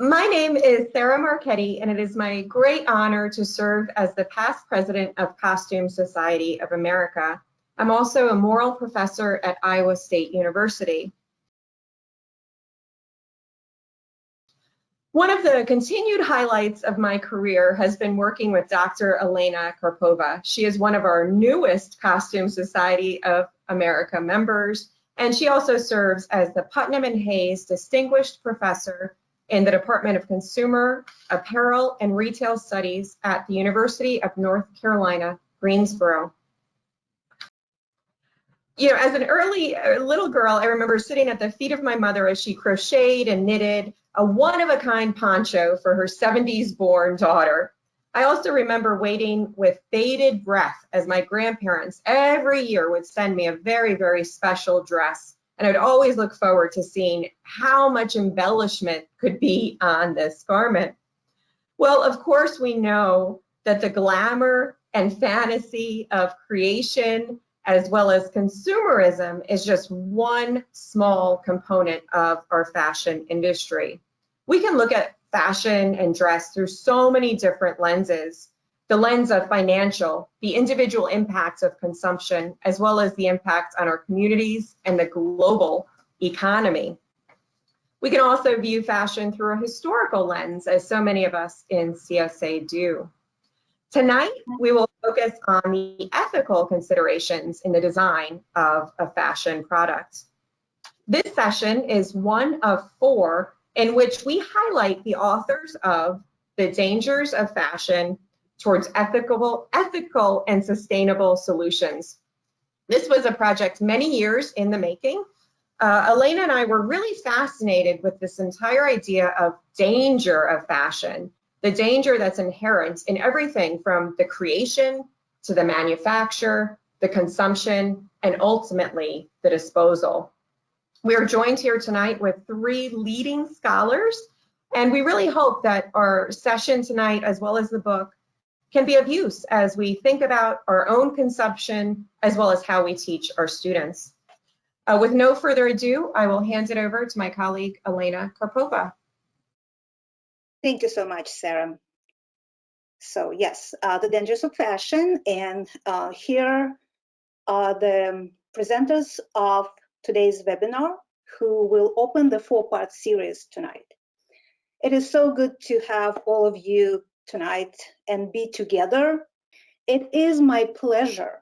My name is Sara Marcketti, and it is my great honor to serve as the past president of Costume Society of America. I'm also a moral professor at Iowa State University. One of the continued highlights of my career has been working with Dr. Elena Karpova. She is one of our newest Costume Society of America members, and she also serves as the Putnam and Hayes Distinguished Professor in the Department of Consumer, Apparel, and Retail Studies at the University of North Carolina, Greensboro. You know, as an little girl, I remember sitting at the feet of my mother as she crocheted and knitted a one-of-a-kind poncho for her 70s-born daughter. I also remember waiting with bated breath as my grandparents every year would send me a very, very special dress. And I'd always look forward to seeing how much embellishment could be on this garment. Well, of course, we know that the glamour and fantasy of creation, as well as consumerism, is just one small component of our fashion industry. We can look at fashion and dress through so many different lenses. The lens of financial, the individual impacts of consumption, as well as the impact on our communities and the global economy. We can also view fashion through a historical lens, as so many of us in CSA do. Tonight, we will focus on the ethical considerations in the design of a fashion product. This session is one of 4 in which we highlight the authors of The Dangers of Fashion Towards Ethical and Sustainable Solutions. This was a project many years in the making. Elena and I were really fascinated with this entire idea of danger of fashion, the danger that's inherent in everything from the creation to the manufacture, the consumption, and ultimately the disposal. We are joined here tonight with 3 leading scholars, and we really hope that our session tonight, as well as the book, can be of use as we think about our own consumption, as well as how we teach our students. With no further ado, I will hand it over to my colleague, Elena Karpova. Thank you so much, Sara. So yes, the dangers of fashion, and here are the presenters of today's webinar who will open the 4-part series tonight. It is so good to have all of you tonight and be together. It is my pleasure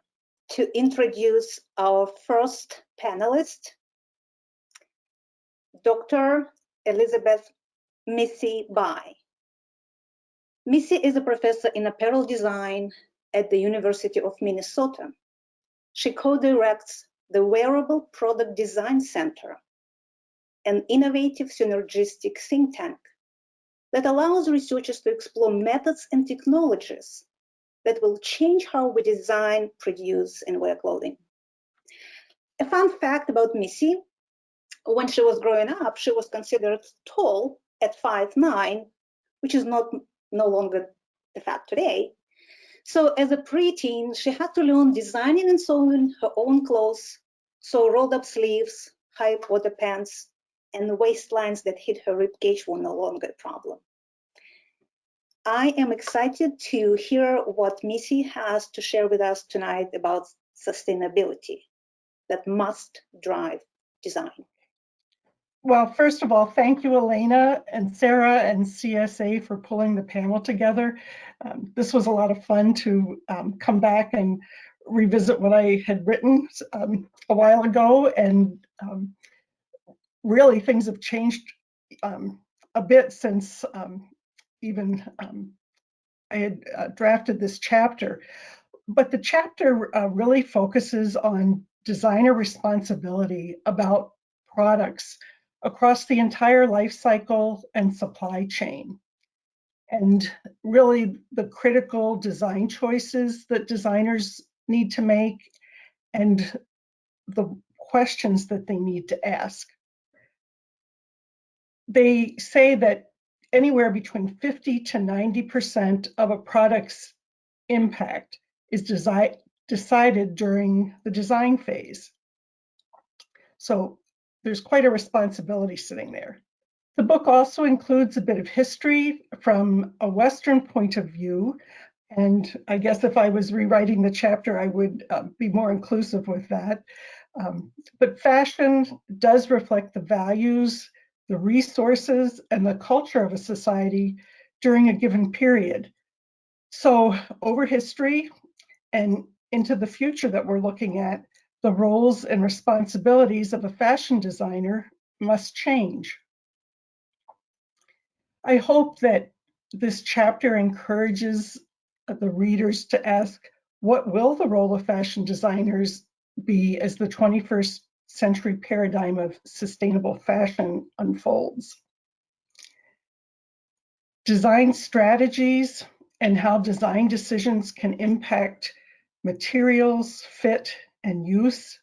to introduce our first panelist, Dr. Elizabeth Missy Bai. Missy is a professor in apparel design at the University of Minnesota. She co-directs the Wearable Product Design Center, an innovative synergistic think tank that allows researchers to explore methods and technologies that will change how we design, produce, and wear clothing. A fun fact about Missy: when she was growing up, she was considered tall at 5'9", which is no longer the fact today. So as a preteen, she had to learn designing and sewing her own clothes, so rolled up sleeves, high quarter pants, and waistlines that hid her ribcage were no longer a problem. I am excited to hear what Missy has to share with us tonight about sustainability that must drive design. Well, first of all, thank you, Elena and Sara and CSA for pulling the panel together. This was a lot of fun to come back and revisit what I had written a while ago, and really things have changed a bit since even I had drafted this chapter. But the chapter really focuses on designer responsibility about products across the entire life cycle and supply chain, and really the critical design choices that designers need to make and the questions that they need to ask. They say that anywhere between 50 to 90% of a product's impact is decided during the design phase. So there's quite a responsibility sitting there. The book also includes a bit of history from a Western point of view. And I guess if I was rewriting the chapter, I would be more inclusive with that. But fashion does reflect the values, the resources, and the culture of a society during a given period. So over history and into the future that we're looking at, the roles and responsibilities of a fashion designer must change. I hope that this chapter encourages the readers to ask, what will the role of fashion designers be as the 21st century paradigm of sustainable fashion unfolds? Design strategies and how design decisions can impact materials, fit, and use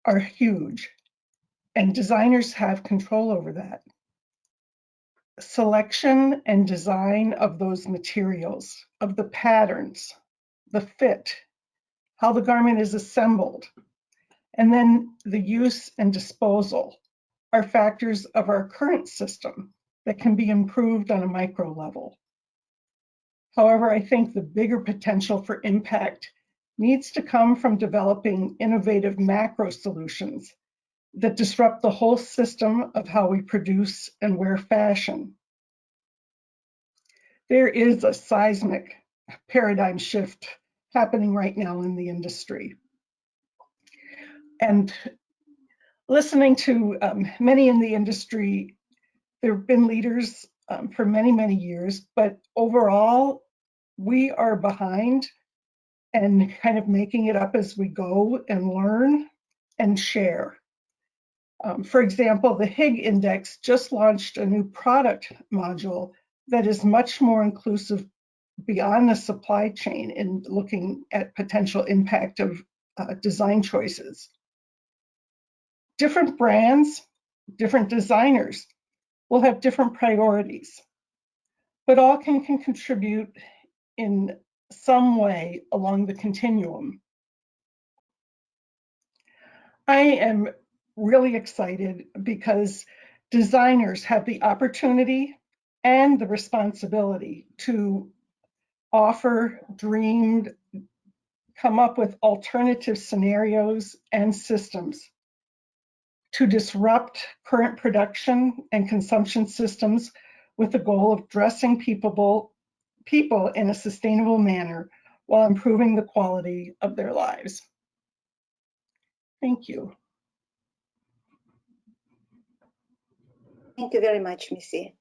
are huge, and designers have control over that. Selection and design of those materials, of the patterns, the fit, how the garment is assembled, and then the use and disposal are factors of our current system that can be improved on a micro level. However, I think the bigger potential for impact needs to come from developing innovative macro solutions that disrupt the whole system of how we produce and wear fashion. There is a seismic paradigm shift happening right now in the industry. And listening to many in the industry, there have been leaders for many, many years, but overall, we are behind and kind of making it up as we go and learn and share. For example, the Higg Index just launched a new product module that is much more inclusive beyond the supply chain in looking at potential impact of design choices. Different brands, different designers will have different priorities, but all can contribute in some way along the continuum. I am really excited because designers have the opportunity and the responsibility to offer, dream, come up with alternative scenarios and systems to disrupt current production and consumption systems with the goal of dressing people in a sustainable manner while improving the quality of their lives. Thank you. Thank you very much, Missy.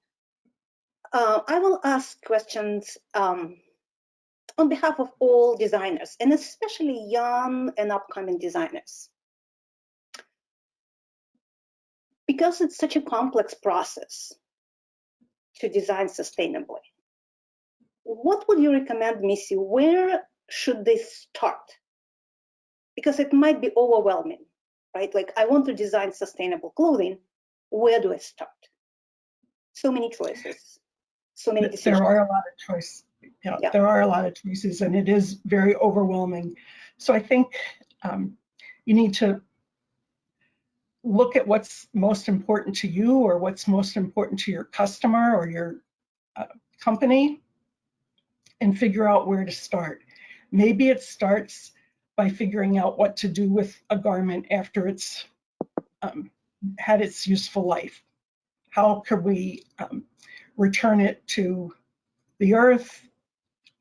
I will ask questions on behalf of all designers, and especially young and upcoming designers. Because it's such a complex process to design sustainably, what would you recommend, Missy? Where should they start? Because it might be overwhelming, right? Like, I want to design sustainable clothing. Where do I start? So many choices, so many decisions. There are a lot of choices. Yeah, there are a lot of choices, and it is very overwhelming. So I think you need to look at what's most important to you, or what's most important to your customer or your company, and figure out where to start. Maybe it starts by figuring out what to do with a garment after it's had its useful life. How could we return it to the earth?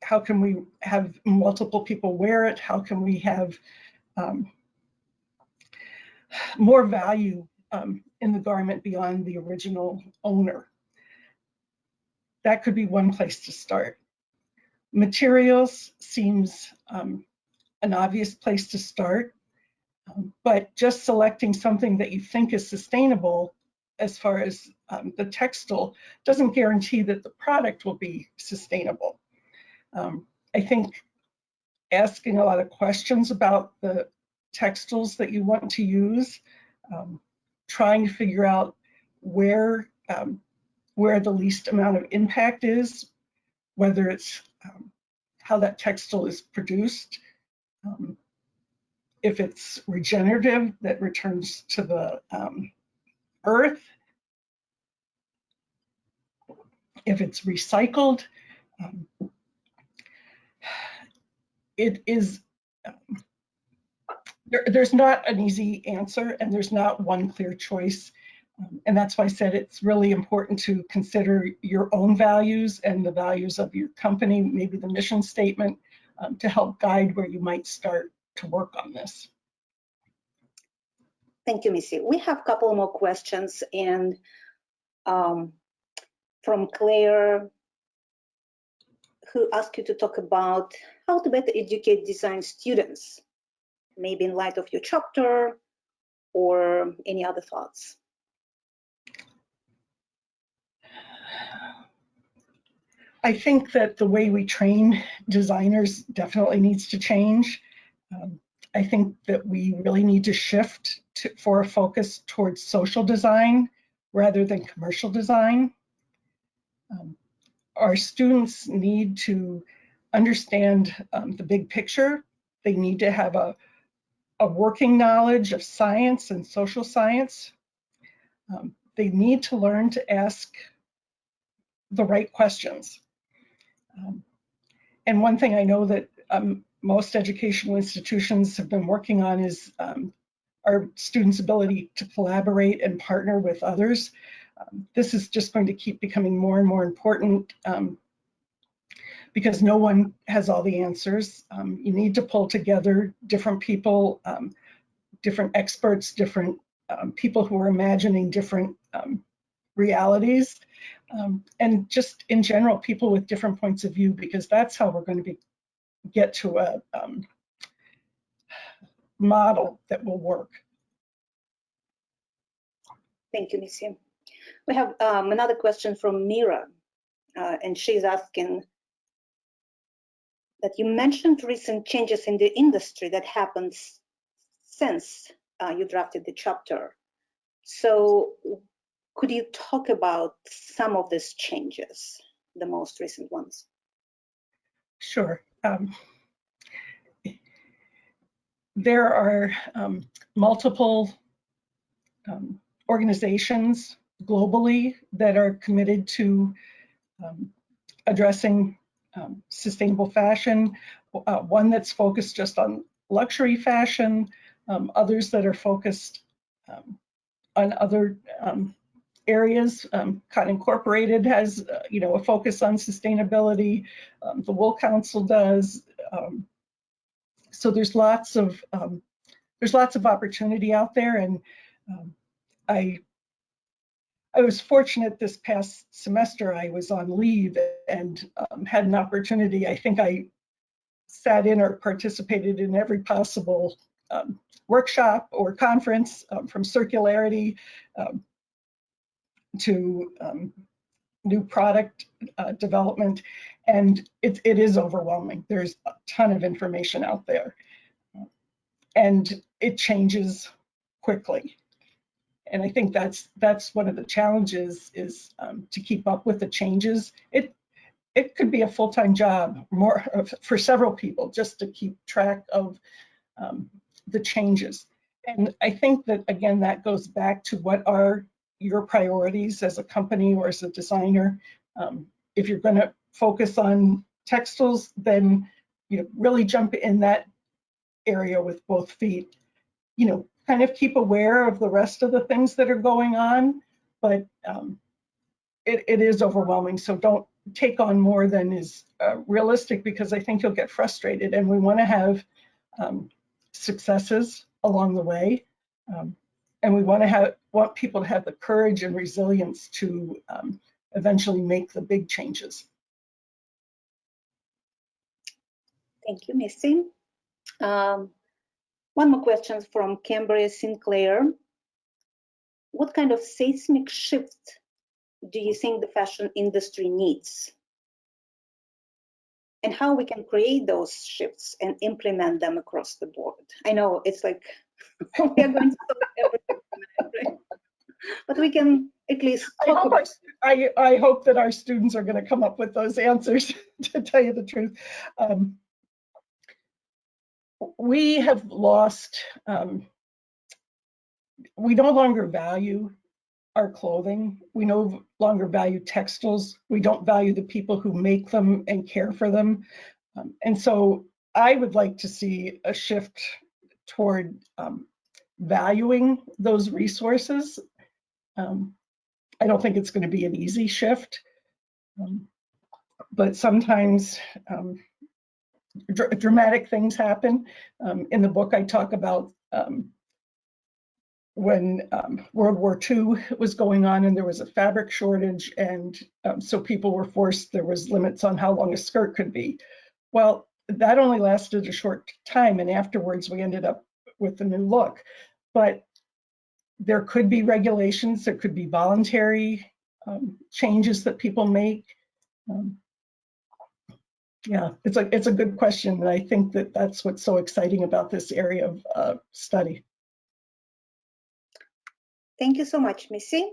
How can we have multiple people wear it? How can we have more value in the garment beyond the original owner? That could be one place to start. Materials seems an obvious place to start, but just selecting something that you think is sustainable as far as the textile doesn't guarantee that the product will be sustainable. I think asking a lot of questions about the textiles that you want to use, trying to figure out where the least amount of impact is, whether it's how that textile is produced, if it's regenerative, that returns to the earth, if it's recycled. It is, there's not an easy answer, and there's not one clear choice. And that's why I said it's really important to consider your own values and the values of your company, maybe the mission statement, to help guide where you might start to work on this. Thank you, Missy. We have a couple more questions, and from Claire, who asked you to talk about how to better educate design students, maybe in light of your chapter or any other thoughts. I think that the way we train designers definitely needs to change. I think that we really need to shift for a focus towards social design rather than commercial design. Our students need to understand the big picture. They need to have a working knowledge of science and social science. They need to learn to ask the right questions. And one thing I know that most educational institutions have been working on is our students' ability to collaborate and partner with others. This is just going to keep becoming more and more important because no one has all the answers. You need to pull together different people, different experts, different people who are imagining different realities, and just in general, people with different points of view, because that's how we're going to get to a model that will work. Thank you, Missy. We have another question from Mira, and she's asking that you mentioned recent changes in the industry that happened since you drafted the chapter. So could you talk about some of these changes, the most recent ones? Sure. There are multiple organizations globally that are committed to addressing sustainable fashion, one that's focused just on luxury fashion, others that are focused on other areas. Cotton Incorporated has a focus on sustainability. The Wool Council does. So there's lots of opportunity out there, and I was fortunate this past semester. I was on leave and had an opportunity. I think I sat in or participated in every possible workshop or conference, from circularity to new product development, and it is overwhelming. There's a ton of information out there, and it changes quickly. And I think that's one of the challenges, is to keep up with the changes. It could be a full-time job for several people just to keep track of the changes. And I think that, again, that goes back to what are your priorities as a company or as a designer. If you're going to focus on textiles, then really jump in that area with both feet. Kind of keep aware of the rest of the things that are going on, but it is overwhelming. So don't take on more than is realistic, because I think you'll get frustrated, and we want to have successes along the way, and we want people to have the courage and resilience to eventually make the big changes. Thank you, Missy. One more question from Cambria Sinclair. What kind of seismic shift do you think the fashion industry needs? And how we can create those shifts and implement them across the board? I know it's like we are going to talk everything, right? But we can at least talk about it. I hope that our students are going to come up with those answers, to tell you the truth. We have lost, we no longer value our clothing. We no longer value textiles. We don't value the people who make them and care for them. And so I would like to see a shift toward valuing those resources. I don't think it's going to be an easy shift, but sometimes dramatic things happen. In the book, I talk about when World War II was going on and there was a fabric shortage, and so people were forced, there was limits on how long a skirt could be. Well, that only lasted a short time, and afterwards we ended up with a new look. But there could be regulations, there could be voluntary changes that people make. Yeah, it's a good question, and I think that that's what's so exciting about this area of study. Thank you so much, Missy.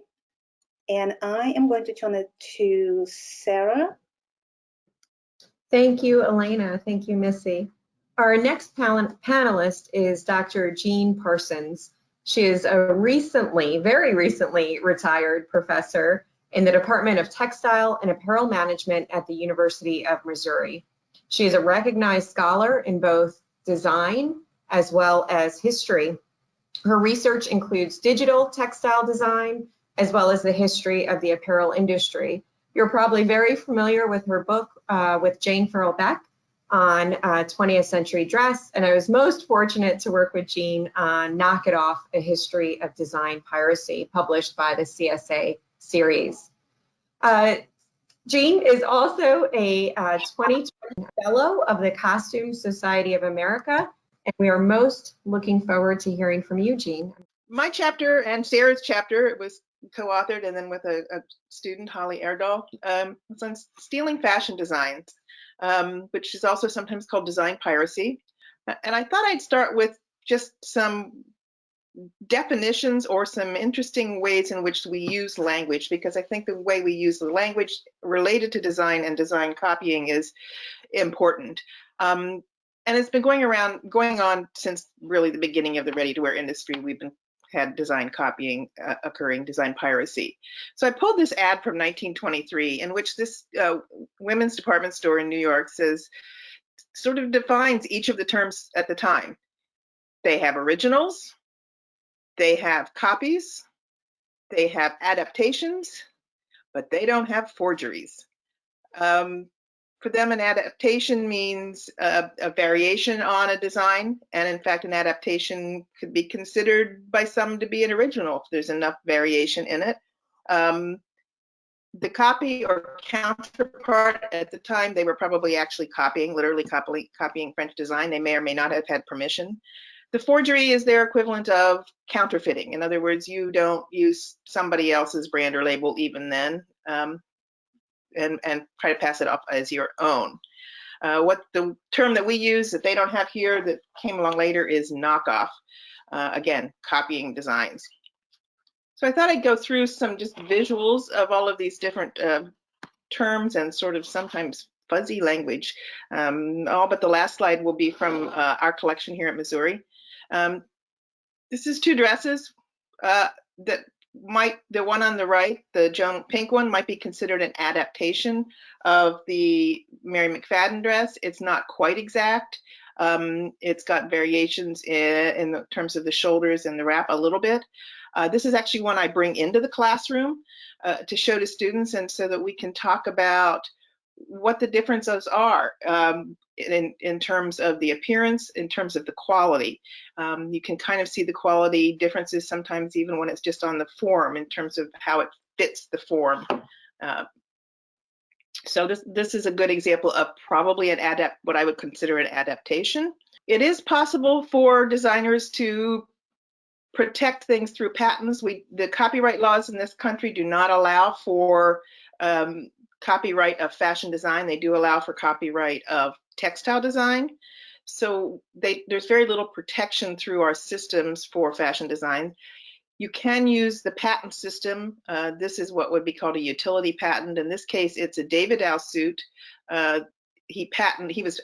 And I am going to turn it to Sara. Thank you, Elena. Thank you, Missy. Our next panelist is Dr. Jean Parsons. She is a very recently retired professor in the Department of Textile and Apparel Management at the University of Missouri. She is a recognized scholar in both design as well as history. Her research includes digital textile design, as well as the history of the apparel industry. You're probably very familiar with her book with Jane Farrell Beck on 20th century dress, and I was most fortunate to work with Jean on Knock It Off, A History of Design Piracy, published by the CSA series. Jean is also a 2020 Fellow of the Costume Society of America, and we are most looking forward to hearing from you, Jean. My chapter and Sara's chapter, it was co-authored and then with a student, Holly Erdahl, was on stealing fashion designs, which is also sometimes called design piracy. And I thought I'd start with just some definitions or some interesting ways in which we use language, because I think the way we use the language related to design and design copying is important. And it's been going on since really the beginning of the ready-to-wear industry. We've had design copying occurring, design piracy. So I pulled this ad from 1923 in which this women's department store in New York sort of defines each of the terms at the time. They have originals, they have copies, they have adaptations, but they don't have forgeries. For them, an adaptation means a variation on a design, and in fact, an adaptation could be considered by some to be an original if there's enough variation in it. The copy or counterpart, at the time, they were probably actually literally copying French design. They may or may not have had permission. The forgery is their equivalent of counterfeiting. In other words, you don't use somebody else's brand or label even then. And try to pass it off as your own. What the term that we use that they don't have here that came along later is knockoff. Again, copying designs. So I thought I'd go through some just visuals of all of these different terms and sort of sometimes fuzzy language. All but the last slide will be from our collection here at Missouri. This is two dresses the one on the right, the pink one, might be considered an adaptation of the Mary McFadden dress. It's not quite exact. It's got variations in terms of the shoulders and the wrap a little bit. This is actually one I bring into the classroom to show to students, and so that we can talk about what the differences are in terms of the appearance, in terms of the quality. You can kind of see the quality differences sometimes even when it's just on the form in terms of how it fits the form. So this is a good example of probably what I would consider an adaptation. It is possible for designers to protect things through patents. The copyright laws in this country do not allow for copyright of fashion design. They do allow for copyright of textile design. So there's very little protection through our systems for fashion design. You can use the patent system. This is what would be called a utility patent. In this case, it's a David Dow suit. He was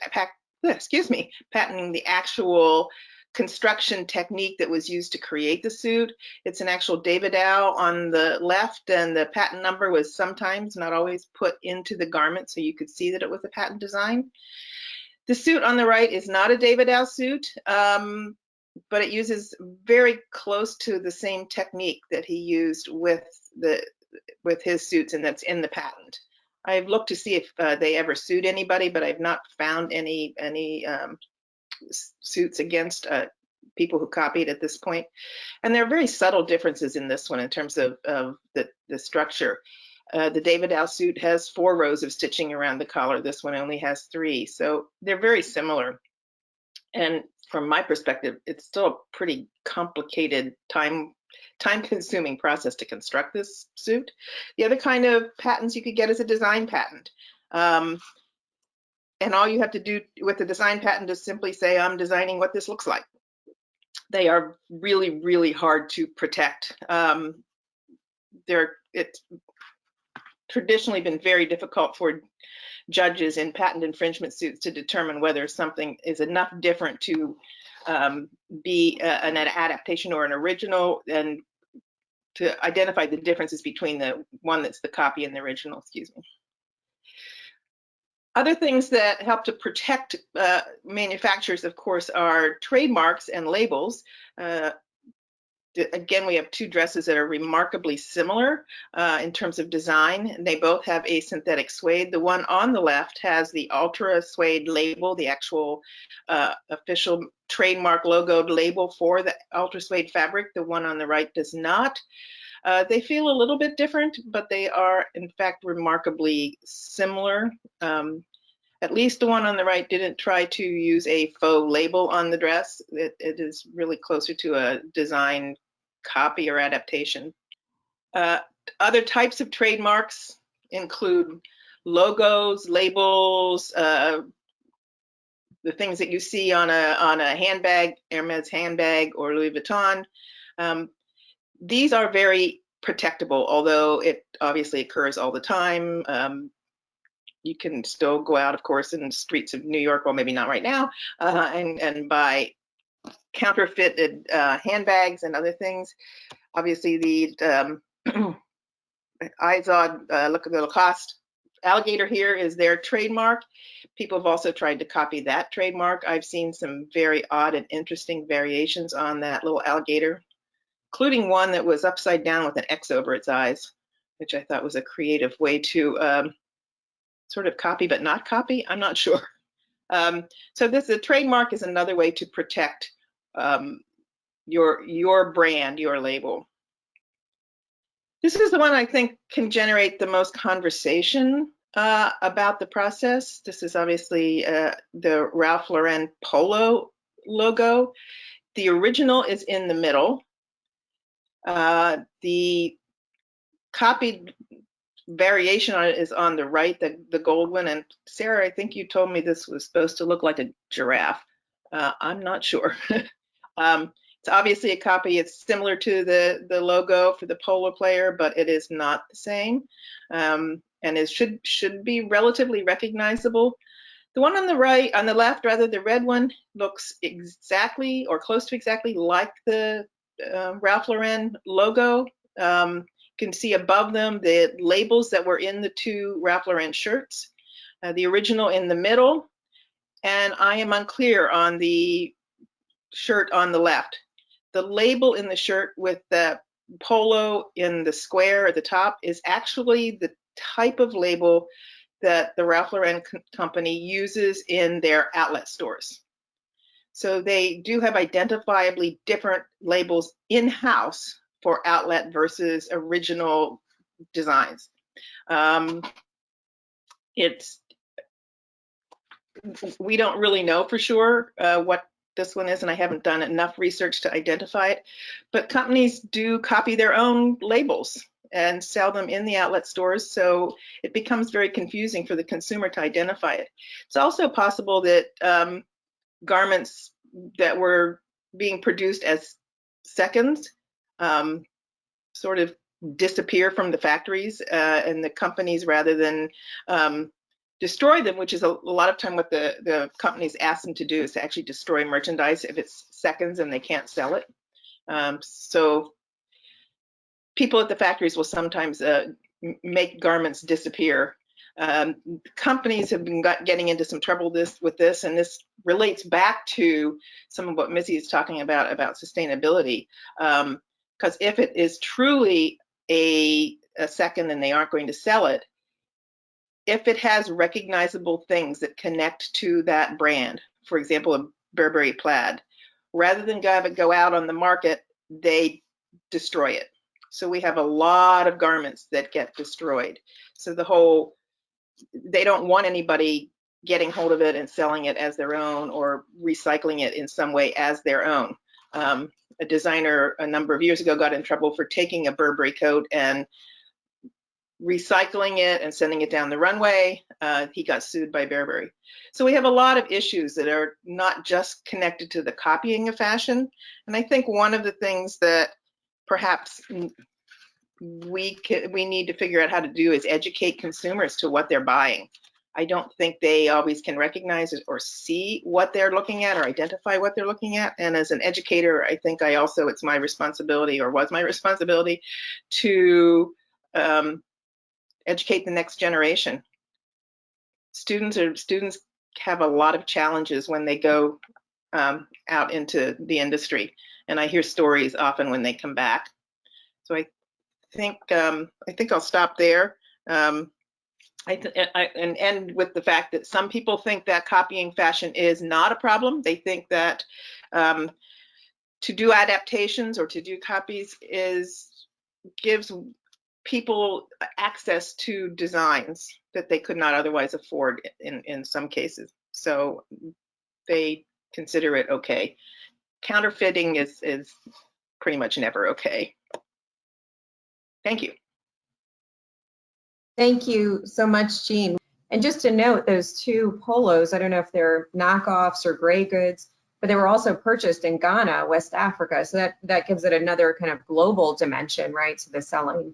patenting the actual construction technique that was used to create the suit. It's an actual Davidau on the left, and the patent number was sometimes, not always, put into the garment so you could see that it was a patent design. The suit on the right is not a Davidau suit, but it uses very close to the same technique that he used with his suits, and that's in the patent. I've looked to see if they ever sued anybody, but I've not found any suits against people who copied at this point. And there are very subtle differences in this one in terms of the structure. The Davidau suit has 4 rows of stitching around the collar. This one only has 3. So they're very similar. And from my perspective, it's still a pretty complicated, time-consuming process to construct this suit. The other kind of patents you could get is a design patent. And all you have to do with the design patent is simply say, I'm designing what this looks like. They are really, really hard to protect. It's traditionally been very difficult for judges in patent infringement suits to determine whether something is enough different to be an adaptation or an original, and to identify the differences between the one that's the copy and the original, excuse me. Other things that help to protect manufacturers, of course, are trademarks and labels. Again, we have 2 dresses that are remarkably similar in terms of design. They both have a synthetic suede. The one on the left has the Ultra Suede label, the actual official trademark logoed label for the Ultra Suede fabric. The one on the right does not. They feel a little bit different, but they are, in fact, remarkably similar. At least the one on the right didn't try to use a faux label on the dress. It is really closer to a design copy or adaptation. Other types of trademarks include logos, labels, the things that you see on a handbag, Hermes handbag or Louis Vuitton. These are very protectable, although it obviously occurs all the time. You can still go out, of course, in the streets of New York, well, maybe not right now, and buy counterfeited handbags and other things. Obviously, the Izod, look at the Lacoste alligator here is their trademark. People have also tried to copy that trademark. I've seen some very odd and interesting variations on that little alligator, including one that was upside down with an X over its eyes, which I thought was a creative way to sort of copy but not copy. I'm not sure. So the trademark is another way to protect your brand, your label. This is the one I think can generate the most conversation about the process. This is obviously the Ralph Lauren Polo logo. The original is in the middle. The copied variation on it is on the right, the gold one. And Sarah, I think you told me this was supposed to look like a giraffe. I'm not sure. It's obviously a copy. It's similar to the logo for the polo player, but it is not the same. And it should be relatively recognizable. The one on the right, on the left rather, the red one looks exactly or close to exactly like the Ralph Lauren logo. You can see above them the labels that were in the 2 Ralph Lauren shirts, the original in the middle, and I am unclear on the shirt on the left. The label in the shirt with the polo in the square at the top is actually the type of label that the Ralph Lauren company uses in their outlet stores. So they do have identifiably different labels in-house for outlet versus original designs. We don't really know for sure what this one is, and I haven't done enough research to identify it, but companies do copy their own labels and sell them in the outlet stores, so it becomes very confusing for the consumer to identify it. It's also possible that garments that were being produced as seconds sort of disappear from the factories, and the companies, rather than destroy them, which is a lot of time what the companies ask them to do, is to actually destroy merchandise if it's seconds and they can't sell it. So people at the factories will sometimes make garments disappear. Companies have been getting into some trouble with this, and this relates back to some of what Missy is talking about sustainability. Because if it is truly a second and they aren't going to sell it, if it has recognizable things that connect to that brand, for example, a Burberry plaid, rather than have it go out on the market, they destroy it. So we have a lot of garments that get destroyed. So they don't want anybody getting hold of it and selling it as their own or recycling it in some way as their own. A designer a number of years ago got in trouble for taking a Burberry coat and recycling it and sending it down the runway. He got sued by Burberry. So we have a lot of issues that are not just connected to the copying of fashion. And I think one of the things that perhaps we need to figure out how to do is educate consumers to what they're buying. I don't think they always can recognize it or see what they're looking at or identify what they're looking at. And as an educator, I think it's my responsibility, or was my responsibility, to educate the next generation. Students have a lot of challenges when they go out into the industry, and I hear stories often when they come back. So I think I'll stop there. And end with the fact that some people think that copying fashion is not a problem. They think that to do adaptations or to do copies gives people access to designs that they could not otherwise afford in some cases. So they consider it okay. Counterfeiting is pretty much never okay. Thank you. Thank you so much, Jean. And just to note, those two polos, I don't know if they're knockoffs or gray goods, but they were also purchased in Ghana, West Africa. So that gives it another kind of global dimension, right? To the selling.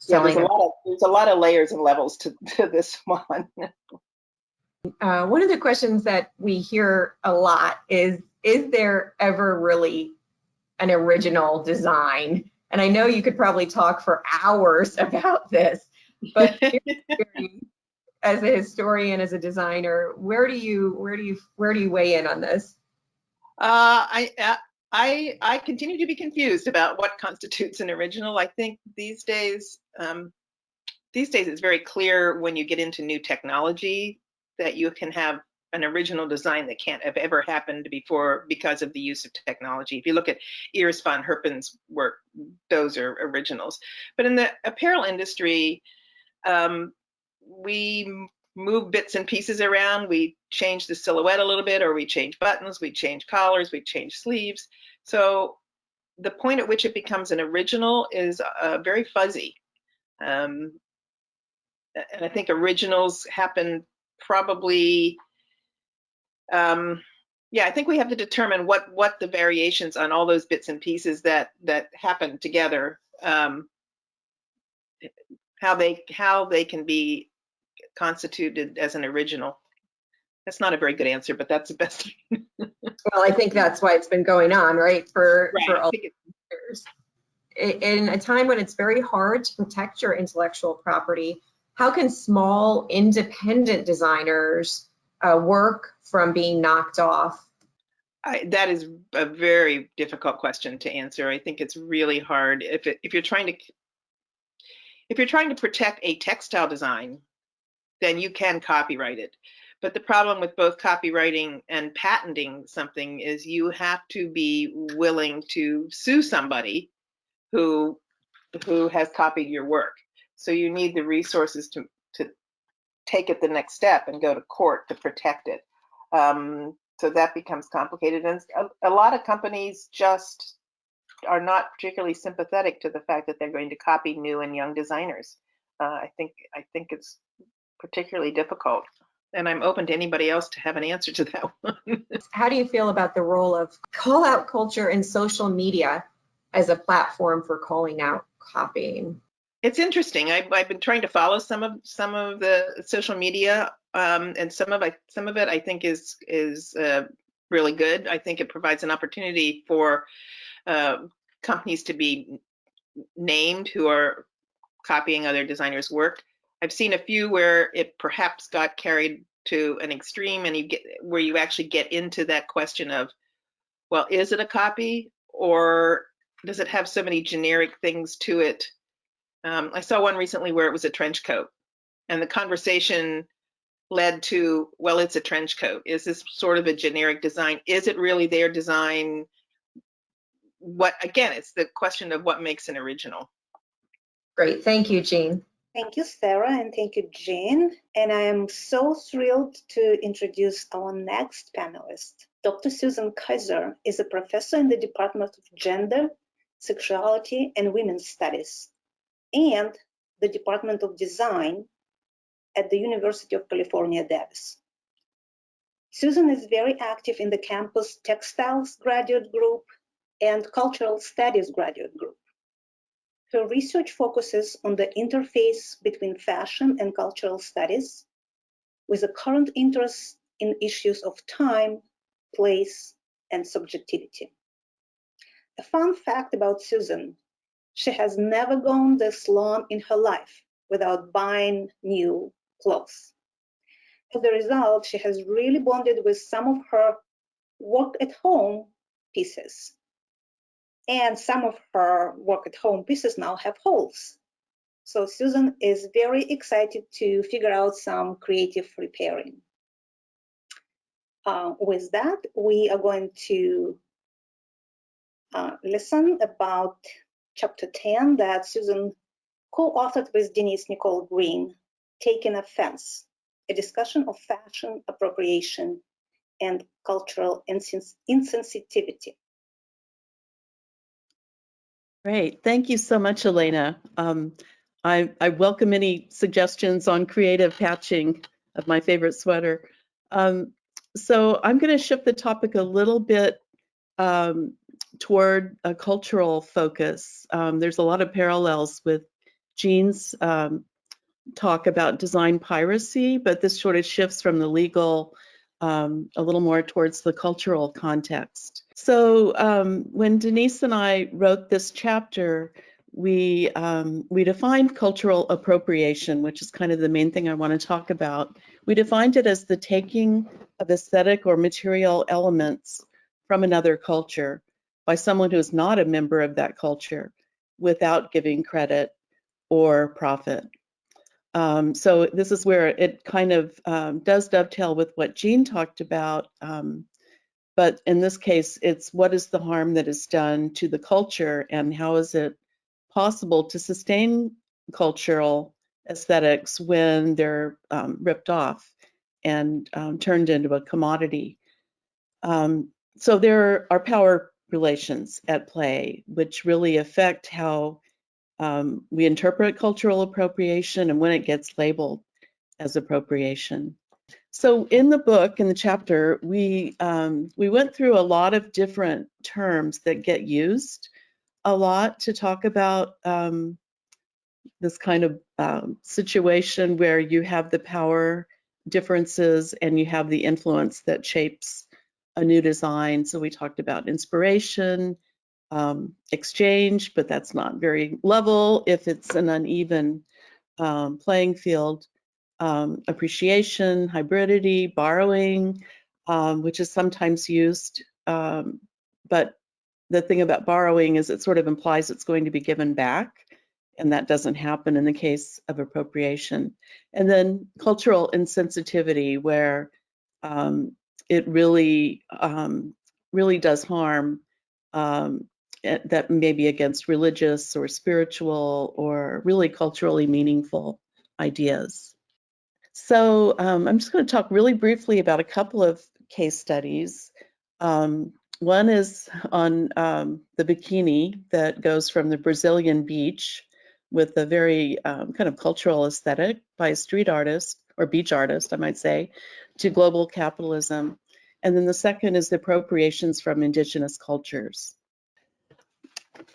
Yeah, there's a lot of layers and levels to this one. One of the questions that we hear a lot is there ever really an original design? And I know you could probably talk for hours about this, but as a historian, as a designer, where do you weigh in on this? I continue to be confused about what constitutes an original. I think these days it's very clear when you get into new technology that you can have an original design that can't have ever happened before because of the use of technology. If you look at Iris von Herpen's work, those are originals. But in the apparel industry, we move bits and pieces around. We change the silhouette a little bit, or we change buttons, we change collars, we change sleeves. So the point at which it becomes an original is very fuzzy. And I think originals happen probably, I think we have to determine what the variations on all those bits and pieces that happen together, how they can be constituted as an original. That's not a very good answer, but that's the best. Well, I think that's why it's been going on, right? For all years. In a time when it's very hard to protect your intellectual property, how can small independent designers work from being knocked off? That is a very difficult question to answer. I think it's really hard if you're trying to protect a textile design, then you can copyright it. But the problem with both copywriting and patenting something is you have to be willing to sue somebody who has copied your work. So you need the resources to take it the next step and go to court to protect it. So that becomes complicated. And a lot of companies just are not particularly sympathetic to the fact that they're going to copy new and young designers. I think it's particularly difficult. And I'm open to anybody else to have an answer to that one. How do you feel about the role of call-out culture in social media as a platform for calling out copying? It's interesting. I've been trying to follow some of the social media and some of it I think is really good. I think it provides an opportunity for companies to be named who are copying other designers' work. I've seen a few where it perhaps got carried to an extreme, and where you actually get into that question of, well, is it a copy, or does it have so many generic things to it? I saw one recently where it was a trench coat, and the conversation led to, well, it's a trench coat. Is this sort of a generic design? Is it really their design? Again, it's the question of what makes an original. Great, thank you, Jean. Thank you, Sara, and thank you, Jean. And I am so thrilled to introduce our next panelist. Dr. Susan Kaiser is a professor in the Department of Gender, Sexuality, and Women's Studies, and the Department of Design at the University of California, Davis. Susan is very active in the campus Textiles Graduate Group and Cultural Studies Graduate Group. Her research focuses on the interface between fashion and cultural studies, with a current interest in issues of time, place, and subjectivity. A fun fact about Susan: she has never gone this long in her life without buying new clothes. As a result, she has really bonded with some of her work-at-home pieces. And some of her work-at-home pieces now have holes. So Susan is very excited to figure out some creative repairing. With that, we are going to listen about chapter 10 that Susan co-authored with Denise Nicole Green, Taking Offense, a discussion of fashion appropriation and cultural insensitivity. Great, thank you so much, Elena. I welcome any suggestions on creative patching of my favorite sweater. So I'm going to shift the topic a little bit toward a cultural focus. There's a lot of parallels with Jean's talk about design piracy, but this sort of shifts from the legal a little more towards the cultural context. So when Denise and I wrote this chapter, we defined cultural appropriation, which is kind of the main thing I want to talk about. We defined it as the taking of aesthetic or material elements from another culture by someone who is not a member of that culture without giving credit or profit. So this is where it kind of does dovetail with what Jean talked about. But in this case, it's what is the harm that is done to the culture, and how is it possible to sustain cultural aesthetics when they're ripped off and turned into a commodity. So there are power relations at play, which really affect how we interpret cultural appropriation and when it gets labeled as appropriation. So in the book, in the chapter, we went through a lot of different terms that get used a lot to talk about this kind of situation where you have the power differences and you have the influence that shapes a new design. So we talked about inspiration, exchange, but that's not very level if it's an uneven playing field. Appreciation, hybridity, borrowing, which is sometimes used, but the thing about borrowing is it sort of implies it's going to be given back, and that doesn't happen in the case of appropriation. And then cultural insensitivity, where it really does harm that may be against religious or spiritual or really culturally meaningful ideas. So I'm just going to talk really briefly about a couple of case studies. One is on the bikini that goes from the Brazilian beach with a very kind of cultural aesthetic by a street artist, or beach artist, I might say, to global capitalism. And then the second is the appropriations from indigenous cultures.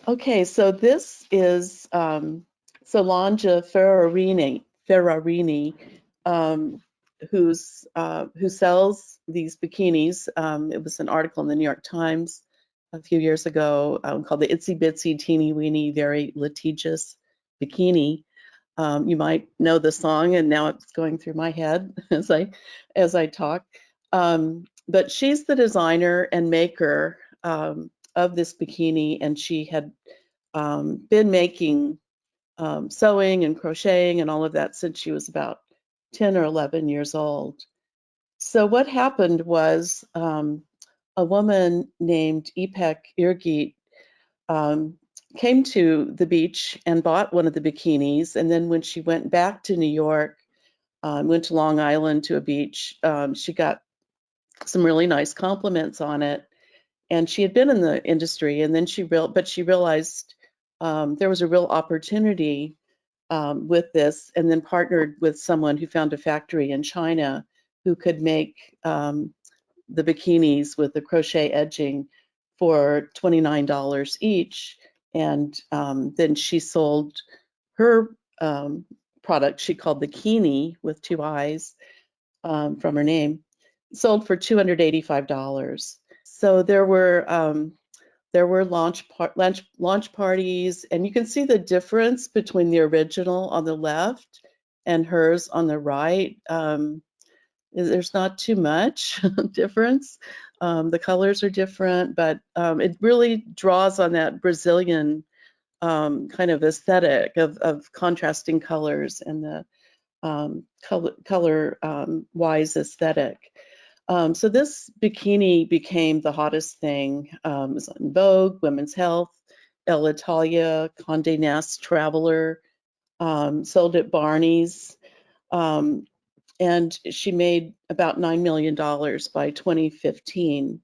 Okay, so this is Solange Ferrarini, who sells these bikinis. It was an article in the New York Times a few years ago called the Itsy Bitsy Teeny Weeny Very Litigious Bikini. You might know the song, and now it's going through my head as I talk. But she's the designer and maker of this bikini, and she had been making sewing and crocheting and all of that since she was about 10 or 11 years old. So what happened was a woman named Ipek Irgit came to the beach and bought one of the bikinis, and then when she went back to New York, went to Long Island to a beach, she got some really nice compliments on it. And she had been in the industry, and then she realized there was a real opportunity with this, and then partnered with someone who found a factory in China who could make the bikinis with the crochet edging for $29 each. And then she sold her product, she called the Bikini with 2 I's from her name, sold for $285. So there were launch parties, and you can see the difference between the original on the left and hers on the right. There's not too much difference. The colors are different, but it really draws on that Brazilian kind of aesthetic of contrasting colors and the color-wise aesthetic. So this bikini became the hottest thing. It was on Vogue, Women's Health, Elle Italia, Condé Nast Traveler, sold at Barney's. And she made about $9 million by 2015,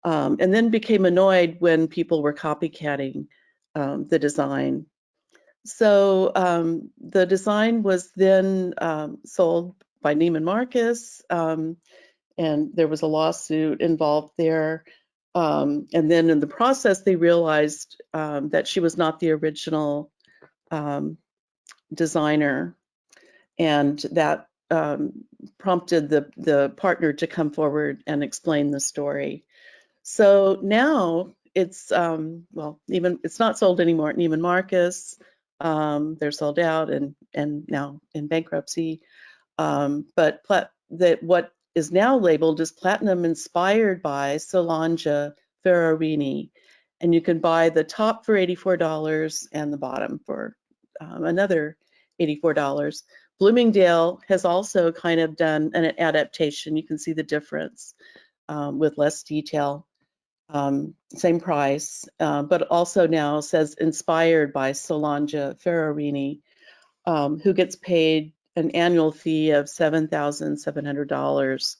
and then became annoyed when people were copycatting the design. So the design was then sold by Neiman Marcus, and there was a lawsuit involved there. And then in the process, they realized that she was not the original designer, and that prompted the partner to come forward and explain the story. So now it's it's not sold anymore at Neiman Marcus. They're sold out and now in bankruptcy. But what is now labeled as platinum inspired by Solange Ferrarini, and you can buy the top for $84 and the bottom for another $84. Bloomingdale has also kind of done an adaptation. You can see the difference with less detail. Same price, but also now says inspired by Solange Ferrarini, who gets paid an annual fee of $7,700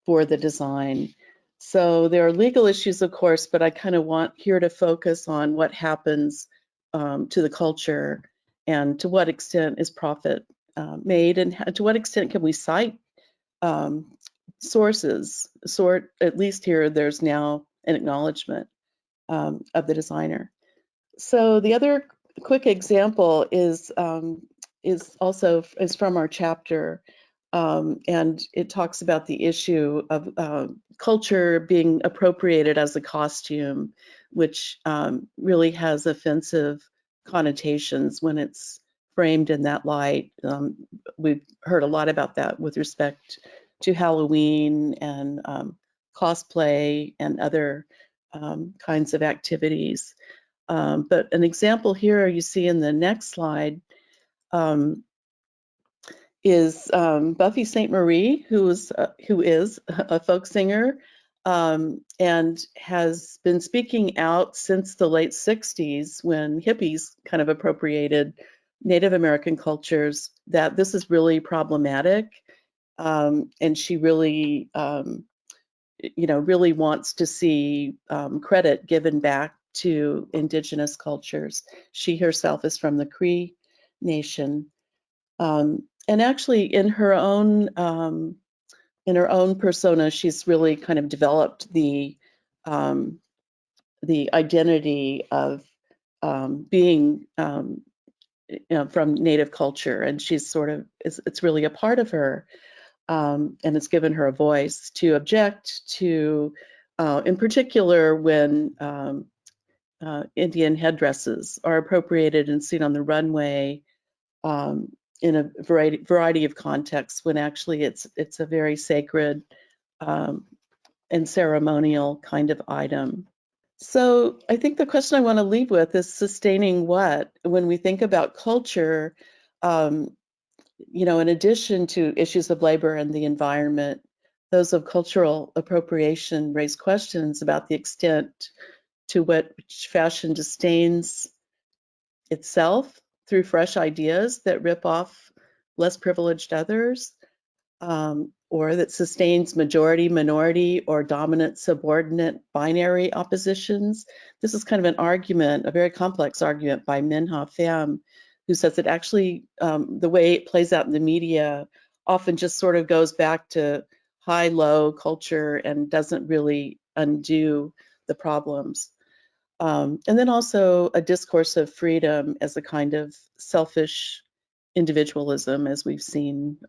for the design. So there are legal issues, of course, but I kind of want here to focus on what happens to the culture and to what extent is profit made, and to what extent can we cite sources. At least here, there's now an acknowledgement of the designer. So the other quick example is from our chapter, and it talks about the issue of culture being appropriated as a costume, which really has offensive connotations when it's framed in that light. We've heard a lot about that with respect to Halloween and cosplay and other kinds of activities. But an example here you see in the next slide is Buffy St. Marie, who is a folk singer and has been speaking out since the late 60s when hippies kind of appropriated Native American cultures, that this is really problematic. And she really, really wants to see credit given back to indigenous cultures. She herself is from the Cree Nation, and actually in her own persona, she's really kind of developed the identity of being from Native culture, and she's sort of, it's really a part of her, and it's given her a voice to object to, in particular, when Indian headdresses are appropriated and seen on the runway in a variety of contexts, when actually it's a very sacred and ceremonial kind of item. So I think the question I want to leave with is sustaining what? When we think about culture, you know, in addition to issues of labor and the environment, those of cultural appropriation raise questions about the extent to which fashion disdains itself through fresh ideas that rip off less privileged others, or that sustains majority, minority, or dominant, subordinate, binary oppositions. This is kind of an argument, a very complex argument by Minha Pham, who says that actually the way it plays out in the media often just sort of goes back to high-low culture and doesn't really undo the problems. And then also a discourse of freedom as a kind of selfish individualism, as we've seen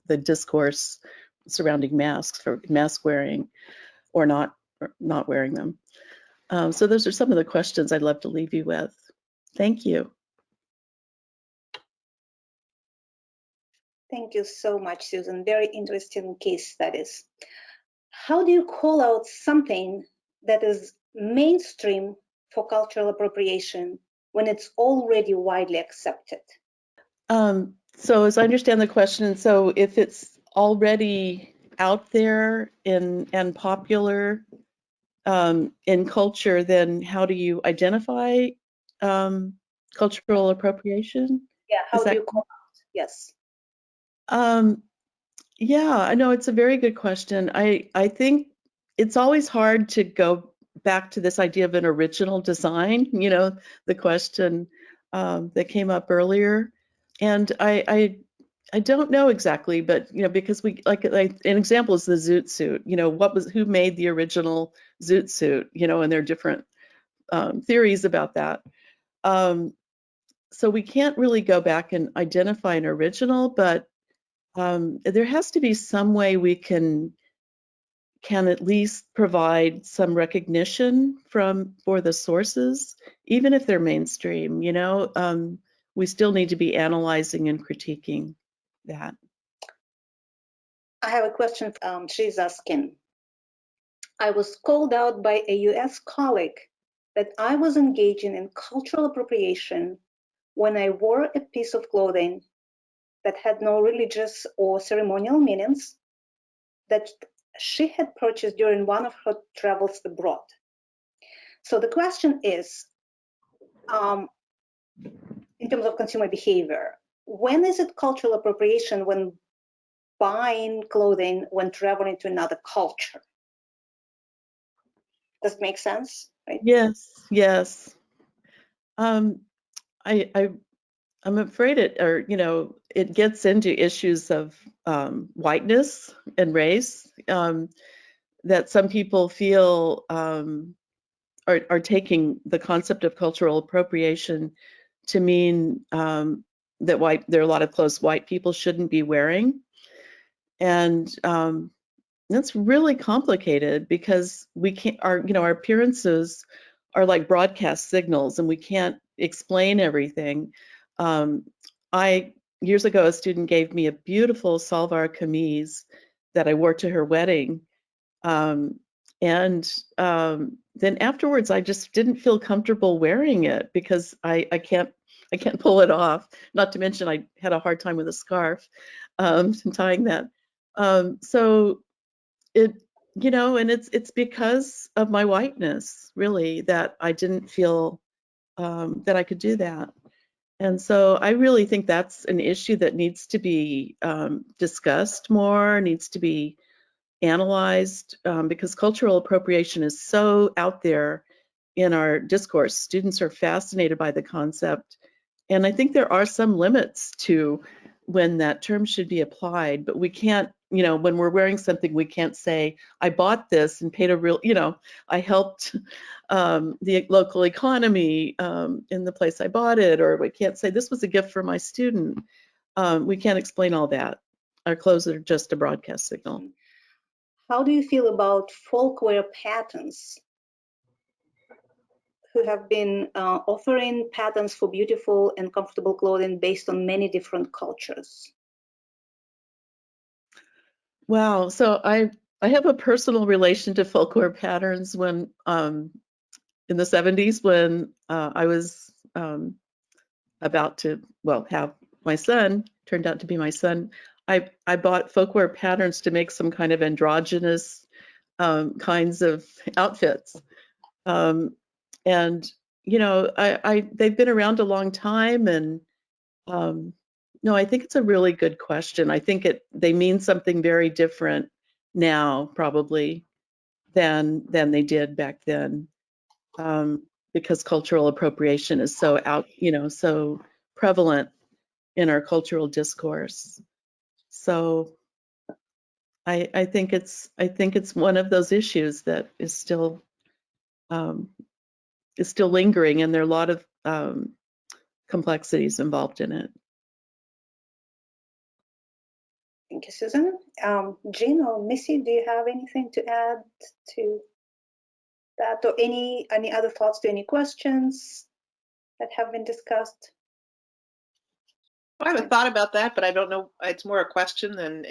the discourse surrounding masks or mask wearing or not wearing them. So those are some of the questions I'd love to leave you with. Thank you. Thank you so much, Susan. Very interesting case studies. How do you call out something that is mainstream for cultural appropriation when it's already widely accepted? So as I understand the question, so if it's already out there and popular in culture, then how do you identify cultural appropriation? Yeah, how do you call out? Yes. Yeah, I know it's a very good question. I think it's always hard to go back to this idea of an original design, you know, the question that came up earlier. And I don't know exactly, but you know, because we like an example is the zoot suit. You know, who made the original zoot suit? You know, and there are different theories about that. So we can't really go back and identify an original, but there has to be some way we can at least provide some recognition for the sources, even if they're mainstream. You know, we still need to be analyzing and critiquing that. I have a question. She's asking, I was called out by a US colleague that I was engaging in cultural appropriation when I wore a piece of clothing that had no religious or ceremonial meanings that she had purchased during one of her travels abroad. So the question is, in terms of consumer behavior, when is it cultural appropriation when buying clothing when traveling to another culture? Does it make sense? Right? Yes, yes. I'm afraid it gets into issues of whiteness and race that some people feel are taking the concept of cultural appropriation to mean that there are a lot of clothes white people shouldn't be wearing, and that's really complicated because we can't. Our appearances are like broadcast signals, and we can't explain everything. Years ago, a student gave me a beautiful salwar kameez that I wore to her wedding. And then afterwards, I just didn't feel comfortable wearing it because I can't pull it off. Not to mention, I had a hard time with a scarf tying that. So and it's because of my whiteness, really, that I didn't feel that I could do that. And so I really think that's an issue that needs to be discussed more, needs to be analyzed, because cultural appropriation is so out there in our discourse. Students are fascinated by the concept. And I think there are some limits to when that term should be applied, but we can't you know, when we're wearing something, we can't say, I bought this and paid a real, you know, I helped the local economy in the place I bought it, or we can't say this was a gift for my student. We can't explain all that. Our clothes are just a broadcast signal. How do you feel about folkwear patterns who have been offering patterns for beautiful and comfortable clothing based on many different cultures? Wow. So I have a personal relation to folklore patterns. When in the 70s, when I was about to, well, have my son, turned out to be my son, I bought folklore patterns to make some kind of androgynous kinds of outfits. And you know, they've been around a long time, and no, I think it's a really good question. I think they mean something very different now, probably, than they did back then, because cultural appropriation is so so prevalent in our cultural discourse. So I think it's one of those issues that is still lingering, and there are a lot of complexities involved in it. Thank you, Susan. Jean or Missy, do you have anything to add to that, or any other thoughts to any questions that have been discussed? I haven't thought about that, but I don't know. It's more a question than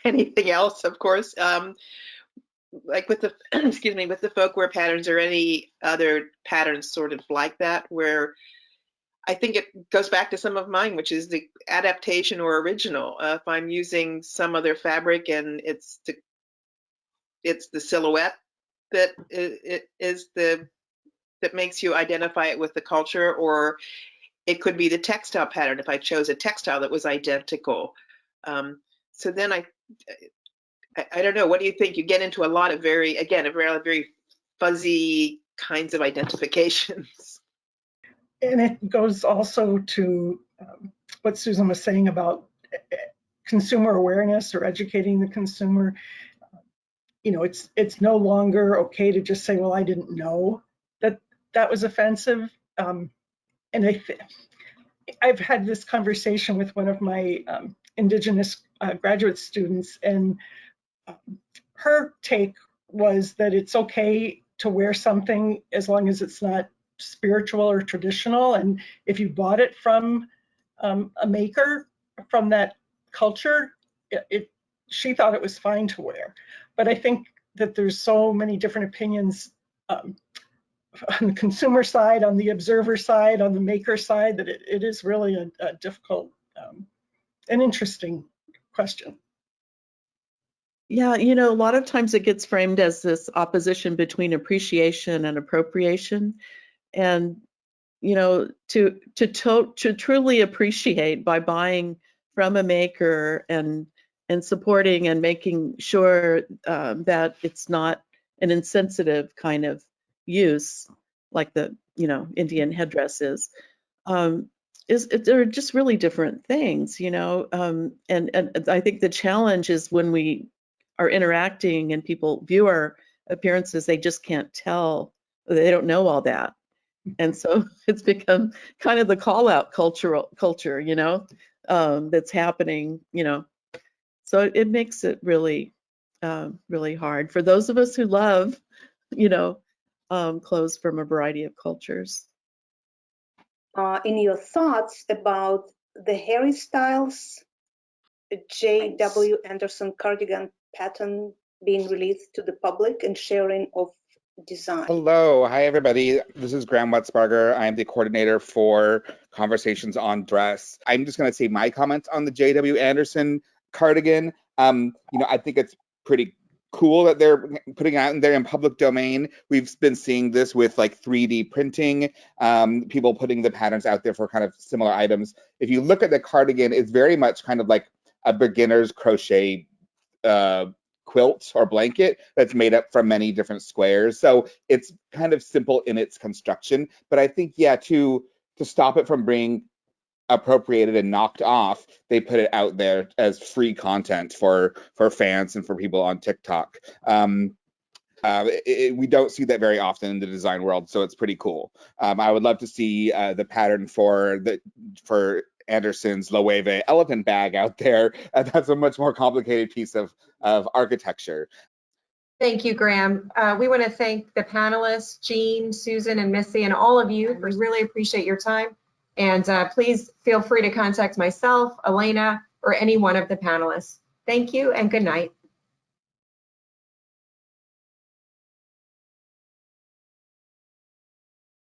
anything else, of course. Like with the excuse me, with the folkwear patterns or any other patterns sort of like that, where I think it goes back to some of mine, which is the adaptation or original. If I'm using some other fabric and it's the silhouette that that makes you identify it with the culture, or it could be the textile pattern if I chose a textile that was identical. So then I don't know. What do you think? You get into a lot of very fuzzy kinds of identifications. And it goes also to what Susan was saying about consumer awareness or educating the consumer. You know, it's no longer okay to just say, well, I didn't know that was offensive. And I've had this conversation with one of my Indigenous graduate students, and her take was that it's okay to wear something as long as it's not spiritual or traditional, and if you bought it from a maker from that culture, she thought it was fine to wear. But I think that there's so many different opinions on the consumer side, on the observer side, on the maker side, that it is really a difficult and interesting question. Yeah, you know, a lot of times it gets framed as this opposition between appreciation and appropriation. And, you know, to truly appreciate by buying from a maker and supporting and making sure that it's not an insensitive kind of use, like the, you know, Indian headdress is they're just really different things, you know. And I think the challenge is when we are interacting and people view our appearances, they just can't tell. They don't know all that. And so it's become kind of the call out culture, you know, that's happening, you know. So it makes it really, really hard for those of us who love, you know, clothes from a variety of cultures. In your thoughts about the Harry Styles J.W. Anderson cardigan pattern being released to the public and sharing of design? Hello, hi everybody. This is Graham Wetzberger. I'm the coordinator for Conversations on Dress. I'm just going to say my comments on the J.W. Anderson cardigan. You know, I think it's pretty cool that they're putting it out there in public domain. We've been seeing this with like 3D printing, people putting the patterns out there for kind of similar items. If you look at the cardigan, it's very much kind of like a beginner's crochet quilt or blanket that's made up from many different squares. So it's kind of simple in its construction, but I think, yeah, to stop it from being appropriated and knocked off, they put it out there as free content for fans and for people on TikTok. We don't see that very often in the design world, so it's pretty cool. I would love to see the pattern for Anderson's Loewe elephant bag out there. That's a much more complicated piece of architecture. Thank you, Graham. We want to thank the panelists, Jean, Susan, and Missy, and all of you. We really appreciate your time. And please feel free to contact myself, Elena, or any one of the panelists. Thank you and good night.